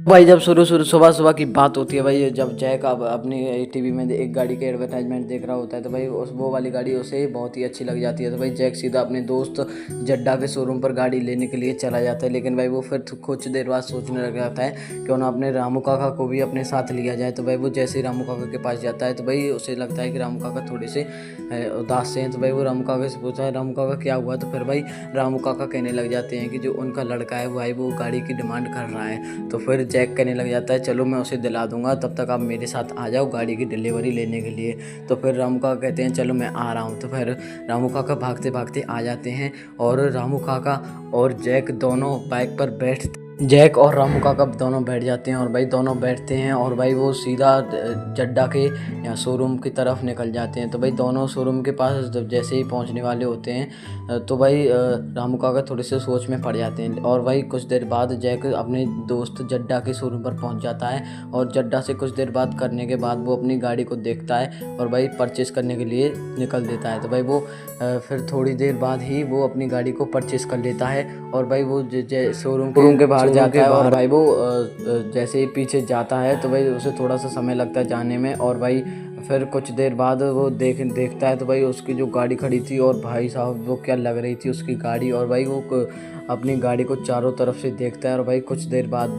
भाई जब शुरू शुरू सुबह सुबह की बात होती है भाई, जब जैक अब अपनी टीवी में एक गाड़ी के एडवर्टाइजमेंट देख रहा होता है तो भाई उस वो वाली गाड़ी उसे बहुत ही अच्छी लग जाती है। तो भाई जैक सीधा अपने दोस्त जड्डा के शोरूम पर गाड़ी लेने के लिए चला जाता है। लेकिन भाई वो फिर कुछ देर बाद सोचने लग जाता है कि उन्हें अपने रामू काका को भी अपने साथ लिया जाए। तो भाई वो जैसे ही रामू काका के पास जाता है तो भाई उसे लगता है कि रामू काका थोड़े से उदास से हैं। तो भाई वो रामू काका से पूछता है रामू काका क्या हुआ। तो फिर भाई रामू काका कहने लग जाते हैं कि जो उनका लड़का है भाई वो गाड़ी की डिमांड कर रहा है। तो फिर जैक कहने लग जाता है चलो मैं उसे दिला दूंगा, तब तक आप मेरे साथ आ जाओ गाड़ी की डिलीवरी लेने के लिए। तो फिर रामू काका कहते हैं चलो मैं आ रहा हूँ। तो फिर रामू काका भागते भागते आ जाते हैं और रामू काका और जैक दोनों बाइक पर जैक और रामू काका दोनों बैठ जाते हैं और भाई दोनों बैठते हैं और भाई वो सीधा जड्डा के या शोरूम की तरफ निकल जाते हैं। तो भाई दोनों शोरूम के पास जब जैसे ही पहुंचने वाले होते हैं तो भाई रामू काका थोड़े से सोच में पड़ जाते हैं। और भाई कुछ देर बाद जैक अपने दोस्त जड्डा के शोरूम पर पहुंच जाता है और जड्डा से कुछ देर बात करने के बाद वो अपनी गाड़ी को देखता है और भाई परचेस करने के लिए निकल देता है। तो भाई वो फिर थोड़ी देर बाद ही वो अपनी गाड़ी को परचेस कर लेता है और भाई वो शोरूम के बाहर जाता है और भाई वो जैसे ही पीछे जाता है तो भाई उसे थोड़ा सा समय लगता है जाने में। और भाई फिर कुछ देर बाद वो देखता है तो भाई उसकी जो गाड़ी खड़ी थी और भाई साहब वो क्या लग रही थी उसकी गाड़ी। और भाई वो अपनी गाड़ी को चारों तरफ से देखता है और भाई कुछ देर बाद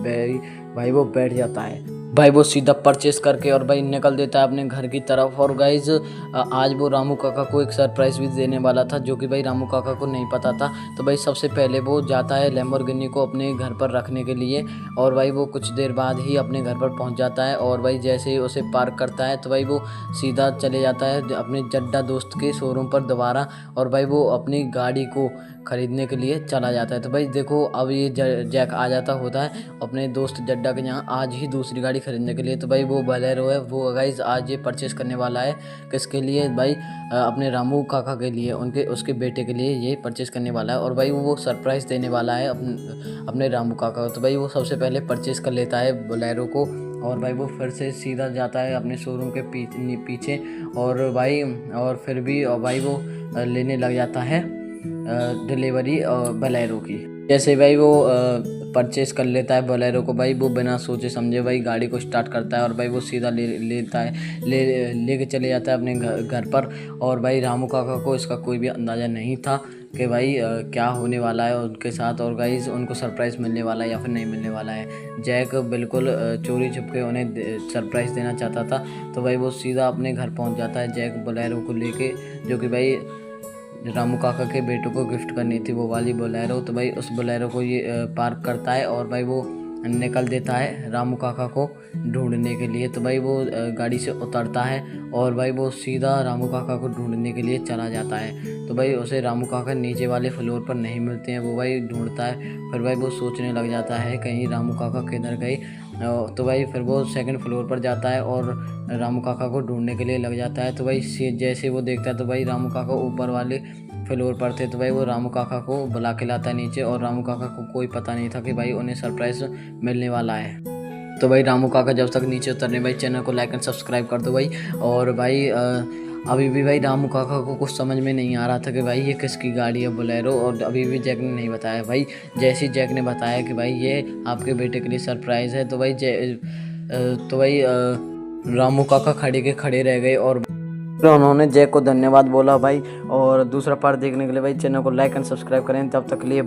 भाई वो बैठ जाता है। भाई वो सीधा परचेस करके और भाई निकल देता है अपने घर की तरफ। और गाइज आज वो रामू काका को एक सरप्राइज़ भी देने वाला था जो कि भाई रामू काका को नहीं पता था। तो भाई सबसे पहले वो जाता है लैम्बोर्गिनी को अपने घर पर रखने के लिए और भाई वो कुछ देर बाद ही अपने घर पर पहुंच जाता है। और भाई जैसे ही उसे पार्क करता है तो भाई वो सीधा चले जाता है अपने जड्डा दोस्त के शोरूम पर दोबारा और भाई वो अपनी गाड़ी को ख़रीदने के लिए चला जाता है। तो भाई देखो अब ये जैक आ जाता होता है अपने दोस्त जड्डा के यहाँ आज ही दूसरी गाड़ी खरीदने के लिए। तो भाई वो बोलेरो है वो गाइस आज ये परचेस करने वाला है। किसके लिए भाई अपने रामू काका के लिए, उसके बेटे के लिए ये परचेस करने वाला है और भाई वो सरप्राइज़ देने वाला है अपने रामू काका को। तो भाई वो सबसे पहले परचेस कर लेता है बोलेरो को और भाई वो फिर से सीधा जाता है अपने शोरूम के पीछे और भाई और फिर भी भाई वो लेने लग जाता है डिलीवरी बोलेरो की। जैसे भाई वो परचेस कर लेता है बोलेरो को भाई वो बिना सोचे समझे भाई गाड़ी को स्टार्ट करता है और भाई वो सीधा लेके चले जाता है अपने घर पर। और भाई रामू काका को इसका कोई भी अंदाज़ा नहीं था कि भाई क्या होने वाला है उनके साथ और गाइस उनको सरप्राइज़ मिलने वाला है या फिर नहीं मिलने वाला है। जैक बिल्कुल चोरी छुपके उन्हें सरप्राइज़ देना चाहता था। तो भाई वो सीधा अपने घर पहुंच जाता है जैक बोलेरो को लेके, जो कि भाई रामू काका के बेटों को गिफ्ट करनी थी वो वाली बोलेरो। तो भाई उस बोलेरो को ये पार्क करता है और भाई वो निकल देता है रामू काका को ढूंढने के लिए। तो भाई वो गाड़ी से उतरता है और भाई वो सीधा रामू काका को ढूंढने के लिए चला जाता है। तो भाई उसे रामू काका नीचे वाले फ्लोर पर नहीं मिलते हैं, वो भाई ढूंढता है। फिर भाई वो सोचने लग जाता है कहीं रामू काका किधर गए। तो भाई फिर वो सेकंड फ्लोर पर जाता है और रामू काका को ढूंढने के लिए लग जाता है। तो भाई जैसे वो देखता है तो भाई रामू काका ऊपर वाले फ्लोर पर थे। तो भाई वो रामू काका को बुला के लाता है नीचे और रामू काका को कोई पता नहीं था कि भाई उन्हें सरप्राइज़ मिलने वाला है। तो भाई रामू काका जब तक नीचे उतरने भाई चैनल को लाइक एंड सब्सक्राइब कर दो भाई। और भाई अभी भी भाई रामू काका को कुछ समझ में नहीं आ रहा था कि भाई ये किसकी गाड़ी है बोलेरो, और अभी भी जैक ने नहीं बताया भाई। जैसे ही जैक ने बताया कि भाई ये आपके बेटे के लिए सरप्राइज़ है तो भाई रामू काका खड़े के खड़े रह गए और उन्होंने जैक को धन्यवाद बोला भाई। और दूसरा पार्ट देखने के लिए भाई चैनल को लाइक एंड सब्सक्राइब करें। तब तक के लिए